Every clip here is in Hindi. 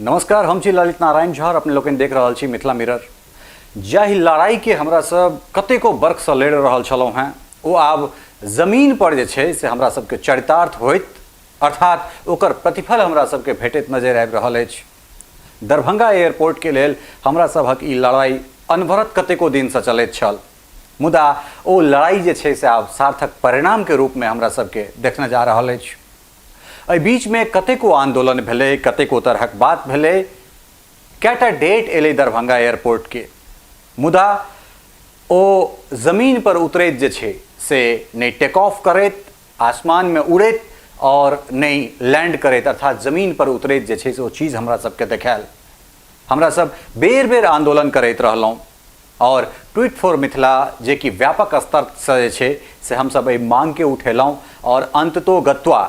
नमस्कार, हम छी ललित नारायण झा और अपने लोग देख रहा छी मिथिला मिरर। जाहि लड़ाई के हमरा सब कतेको वर्ष से लड़ रहल छलौं हैं वो आब जमीन पर जे छे से हमरा सबके चरितार्थ होइत अर्थात ओकर प्रतिफल हमरा सबके भेटैत नजर आबि रहल अछि। दरभंगा एयरपोर्ट के लेल हमरा सबक ई लड़ाई अनवरत कतेको दिन से चलैत छल, मुदा ओ लड़ाई जे छे से आब सार्थक परिणाम के रूप में हमरा सबके देखने जा रहल अछि। एहि बीच में कतेको आंदोलन भेलै, कतेको तरहक बात भेलै, कैटा डेट एलै दरभंगा एयरपोर्ट के, मुदा ओ जमीन पर उतरैत जे छे से नहीं टेक ऑफ करैत आसमान में उड़ैत और नहीं लैंड करैत अर्थात जमीन पर उतरैत जे छे से ओ चीज हमरा सबके देखायल। हमरा सब बेर बेर आंदोलन करैत रहलौं और ट्वीट फॉर मिथिला जे कि व्यापक स्तर से जे छे से हम सब एहि मांग के उठेलौं और अंततो गत्वा,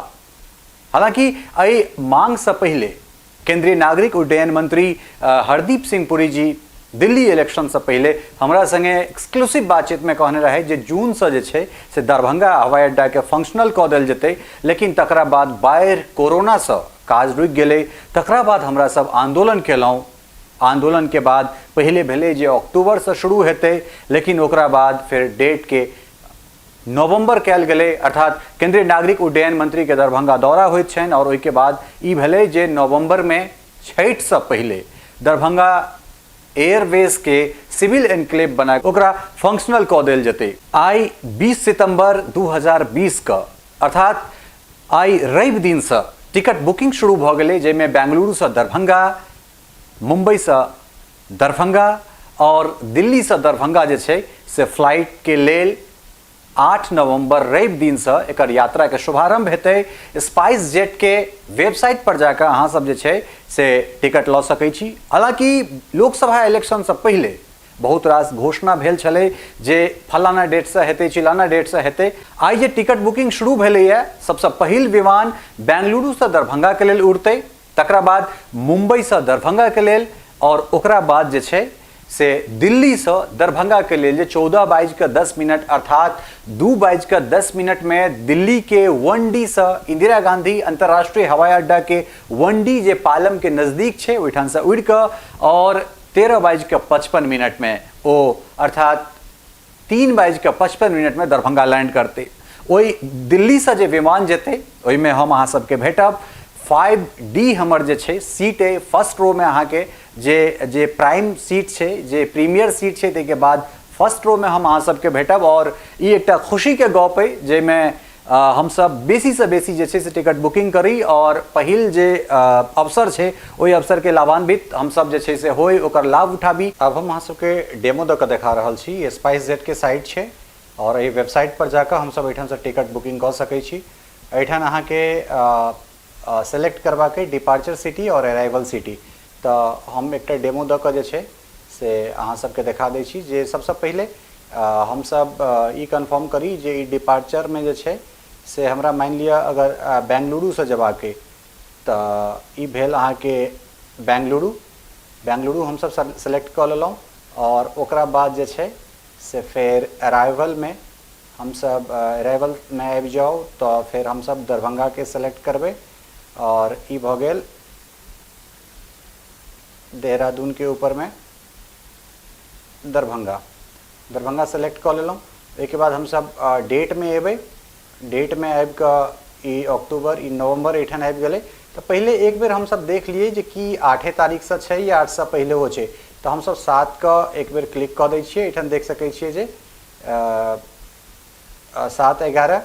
हालांकि एहि मांग से पहले केंद्रीय नागरिक उड्डयन मंत्री हरदीप सिंह पुरी जी दिल्ली इलेक्शन से पहले हमरा संगे एक्सक्लूसिव बातचीत में कहने रहे जे जून से जे छे से दरभंगा हवाई अड्डा के फंक्शनल कऽ देल जेतै, लेकिन तकरा बाद बाढ़ि कोरोना से काज रुकि गेलै। तकरा बाद हमरा सब आंदोलन केलौं। आंदोलन के बाद पहले भेलै जे अक्टूबर से शुरू हेतै, लेकिन ओकरा बाद फिर डेट के नवंबर कैल गेलै अर्थात केंद्रीय नागरिक उड्डयन मंत्री के दरभंगा दौरा होइत छनि और ओहि के बाद ई भेलै जे नवंबर में छठ से पहले दरभंगा एयरवेज के सिविल एनक्लेव बना ओकरा फंक्शनल कऽ देल जेतै। आई 20 सितंबर 2020 क अर्थात आई रवि दिन से टिकट बुकिंग शुरू भऽ गेलै, जाहिमे बेंगलुरु से दरभंगा, मुंबई से दरभंगा और दिल्ली से दरभंगा जे छै से फ्लाइट के लेल 8 नवंबर रवि दिन से एकर यात्रा के शुभारंभ हेतै। स्पाइस जेट के वेबसाइट पर जाकर अहाँ सब जे छै से टिकट लऽ सकै छी। हालांकि लोकसभा इलेक्शन से पहले बहुत रास घोषणा भेल छलै जे फलाना डेट से हेतै, चिलाना डेट से हेतै। आई जे टिकट बुकिंग शुरू भेलैए, सबसे पहिल विमान बेंगलुरु से दरभंगा के लेल उड़तै, तकरा बाद मुंबई से दरभंगा के लेल और ओकरा बाद जे छै से दिल्ली से दरभंगा के लिए 14:10 अर्थात 2:10 में दिल्ली के वनडी से इंदिरा गांधी अंतर्राष्ट्रीय हवाई अड्डा के वनडी जे पालम के नजदीक छे ओहिठाम से उड़ के और 13:55 में ओ अर्थात 3:55 में दरभंगा लैंड करते। ओहि दिल्ली से जे विमान जेते ओहि में हम अहाँ सबके भेटब। 5D हमर जे छे सीट है फर्स्ट रो में अहाँ के जे प्राइम सीट छे, जे प्रीमियर सीट छे, ताहिके बाद फर्स्ट रो में हम अहाँ सबके भेटब और ई एकटा खुशी के गप है जैमे हम सब बेसी से बेसी जे छे से टिकट बुकिंग करी और पहिल जे अवसर छे ओहि अवसर के लाभान्वित हम सब जे छे से होय ओकर लाभ उठाबी। अब हम अहाँ सबके डेमो द के देखा रहल छी। ये स्पाइस जेट के साइट छे और एहि वेबसाइट पर जाकर हम सब एठाम से टिकट बुकिंग कर सकै छी। एठाम अहाँ के सेलेक्ट करवा के डिपार्चर सिटी और अराइवल सिटी, तो हम एक डेमो द के जे छे से अहाँ सबके देखा दै छी। जे सबसे पहले हम सब ई कन्फर्म करी जे डिपार्चर में जे छे से हमरा मान लिया अगर बेंगलुरु से जबाके तो ई भेल अहाँ के बेंगलुरु हम सब सेलेक्ट कर लेलौं और ओकरा बाद जे छे से फिर अराइवल में हम सब अराइवल में आबि जाओ तो फिर हम सब दरभंगा के सेलेक्ट करबे और ई भ गेल देहरादून के ऊपर में दरभंगा सेलेक्ट कर लेलौं। एक बाद हम सब डेट में एबे, डेट में आबि के ई अक्टूबर ई नवंबर एठान आबि गेलै। तो पहले एक बेर हम सब देख लिए जे कि 8 तारीख से छै या 8 से पहले हो छै, तो हम सब 7 का एक बेर क्लिक कर दै छियै। एठान देख सकै छियै जे 7-11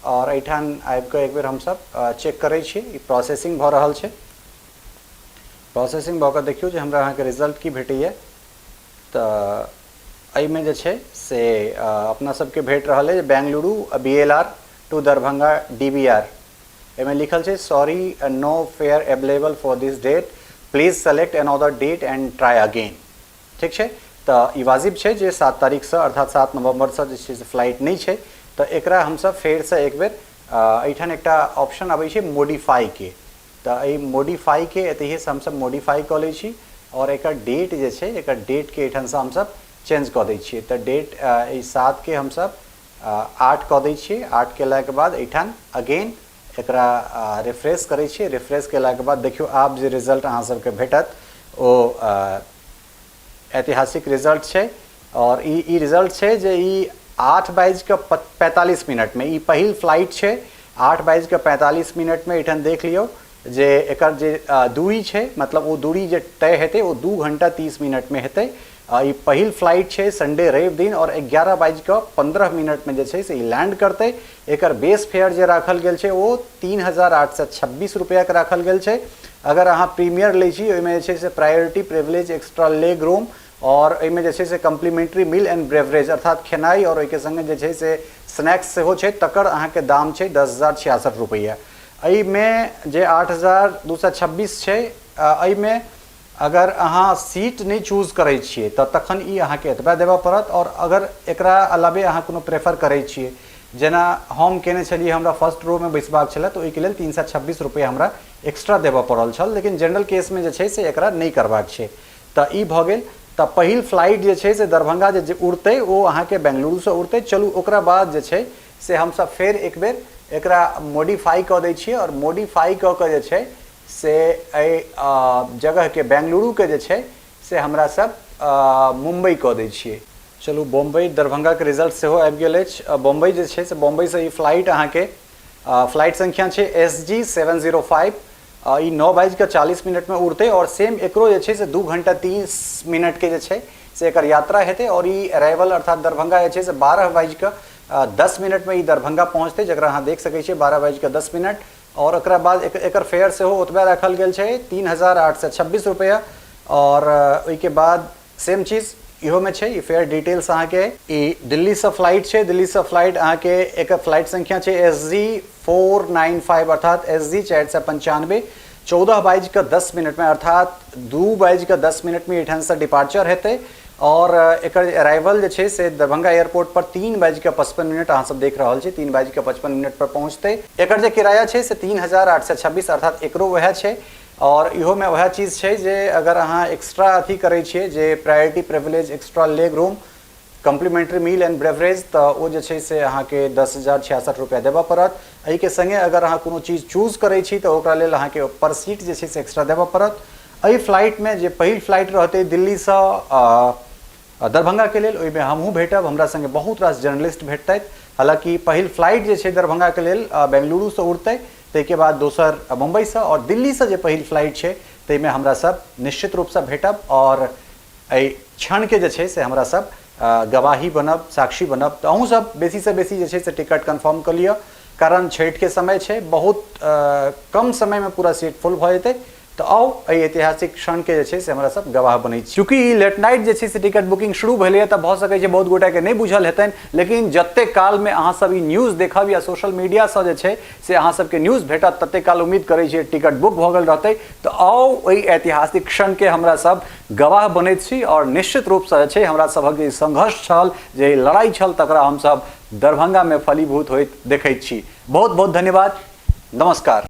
और एठान आबि के एक बेर हम सब चेक करै छियै। ई प्रोसेसिंग भ रहल छै। प्रोसेसिंग भऽ कऽ देखियौ जे हमरा अहाँके रिजल्ट की भेटैए। तो एहिमे जे छै से अपना सबके भेट रहल है Bengaluru BLR to Darbhanga DBR। एहिमे लिखल छै sorry no fare available for this date, please select another date and try again. ठीक छै, तो ई वाजिब छै जे 7 तारीख से अर्थात 7 नवंबर से जे छै से फ्लाइट नहीं छै, तो एकरा हम सब फेर से एक बेर एठान एकटा ऑप्शन आबै छै मॉडिफाई के, तो ये मॉडिफाई के एतहिए से हम सब मॉडिफाई कर लै छी और एक डेट जे छै एकर डेट के एठान से हम सब चेंज कर दै छियै। तो डेट 7 के हम सब 8 कर दै छियै। 8 केला के बाद एठान अगेन एकरा रिफ्रेश करै छियै। रिफ्रेश केलाके बाद देखियौ आब जे रिजल्ट अहाँ सबके भेटत ओ ऐतिहासिक रिजल्ट छै। और ई रिजल्ट छै जे ई 8:45 में ई पहिल फ्लाइट छै। 8:45 में एठन देख लियौ जे एकर जे दूरी छै, मतलब वो दूरी जे तय हेतै वो 2 घंटा 30 मिनट में हेतै। ई पहिल फ्लाइट छै संडे रवि दिन और 11:15 में जे छै से ई लैंड करतै। एकर बेस फेयर जे राखल गेल छै वो 3,826 रुपया के राखल गेल छै। अगर अहाँ प्रीमियर लै छी ओहिमे जे छै से priority privilege extra leg room और एहिमे जे छै से कम्प्लीमेंट्री मील एंड ब्रेवरेज अर्थात खेनाई और ओहिके संगे जे छै से स्नैक्स सेहो छै, तकर अहाँके दाम छै 10,066 रुपया। एहिमे जे 8,226 छै, एहिमे अगर अहाँ सीट नहीं चूज करै छियै तऽ तखन ई अहाँके एतबा देबऽ पड़त। और अगर एकरा अलावे अहाँ कोनो प्रेफर करै छियै, जेना हम केने छलियै हमरा फर्स्ट रो में बैसबाक छलै तऽ ओहिके लेल 326 रुपया हमरा एक्स्ट्रा देबऽ पड़ल छल, लेकिन जनरल केस में जे छै से एकरा नहीं करबाक छै। तऽ ई भऽ गेल। तऽ पहिल फ्लाइट जे छै से दरभंगा जे उड़तै ओ अहाँके बेंगलुरु से उड़तै। चलू ओकरा बाद जे छै से हमसब फेर एक बेर एकरा मॉडिफाई कऽ दै छियै और मॉडिफाई कऽ के जे छै से जगह के बेंगलुरु के जे छै से हमरा सब मुंबई कऽ दै छियै। चलू बम्बई दरभंगा के रिजल्ट सेहो आबि गेल अछि। बम्बई जे छै से बम्बई से ई फ्लाइट अहाँके फ्लाइट संख्या छै SG 705। ई 9:40 में उड़ते और सेम एकरो जे छै से 2 घंटा 30 मिनट के जे छै से एकर यात्रा हेतै। और ई अराइवल अर्थात दरभंगा जे छै से 12:10 में ई दरभंगा पहुँचते, जकरा अहाँ देख सकै छियै 12:10। और ओकरा बाद एकर फेयर सेहो ओतबा राखल गेल छै 3,826 रुपया। और ओहिके बाद सेम चीज इहो में छै। ई फेयर डिटेल्स अहाँके ई दिल्ली से फ्लाइट छै। दिल्ली से फ्लाइट अहाँके एकर फ्लाइट संख्या छै SG 495 अर्थात SG 495। 14:10 में अर्थात 2:10 में एठान से डिपार्चर हेतै। और एकर अराइवल जे छै से दरभंगा एयरपोर्ट पर 3:55 अहाँ सब देख रहल छी, 3:55 पर पहुँचते। एकर जे किराया छै से 3,826 अर्थात एकरो वह छै। और इहो में वह चीज छै जे अगर अहाँ एक्स्ट्रा अथी करै छियै जे priority privilege extra leg room complimentary meal and beverage तऽ ओ जे छै से अहाँके 10,066 रुपया देबऽ पड़त। एहिके संगे अगर अहाँ कोनो चीज चूज करै छी तऽ ओकरा लेल अहाँके पर सीट जे छै से एक्स्ट्रा देबऽ पड़त। एहि फ्लाइट में जे पहिल फ्लाइट रहतै दिल्ली से दरभंगा के लेल, ओहिमे हमहूँ भेटब, हमरा संगे बहुत रास जर्नलिस्ट भेटतैथ। हालांकि पहिल फ्लाइट जे छै दरभंगा के लेल बेंगलुरु से उड़तै, ताहिके बाद दोसर मुंबई से, और दिल्ली से जे पहिल फ्लाइट छै ताहिमे हमरा सब निश्चित रूप से भेटब। और एहि क्षण के जे छै से हमरा सब गवाही बनब, साक्षी बनब। तऽ अहूँ सब बेसी से बेसी जे छै से टिकट कन्फर्म कर लिअ, कारण छठि के समय छै, बहुत कम समय में पूरा सीट फुल भऽ जेतै। तो आओ एहि ऐतिहासिक क्षण के जे छै से हमरा सब गवाह बनै छी। चूँकि लेट नाइट जे छै से टिकट बुकिंग शुरू भेलै तऽ भऽ सकै छै बहुत गोटा के नहीं बुझल हेतनि, लेकिन जते काल में अहाँ सब ई न्यूज देखब या सोशल मीडिया से जे छै से अहाँ सबके न्यूज भेटत तते काल उम्मीद करै छियै टिकट बुक भऽ गेल रहतै। तो आओ एहि ऐतिहासिक क्षण के हमरा सब गवाह बनैत छी। और निश्चित रूप से जे छै हमरा सभक जे संघर्ष छल, जे लड़ाई छल, तकरा हम सब दरभंगा में फलीभूत होइत देखैत छी। बहुत बहुत धन्यवाद, नमस्कार।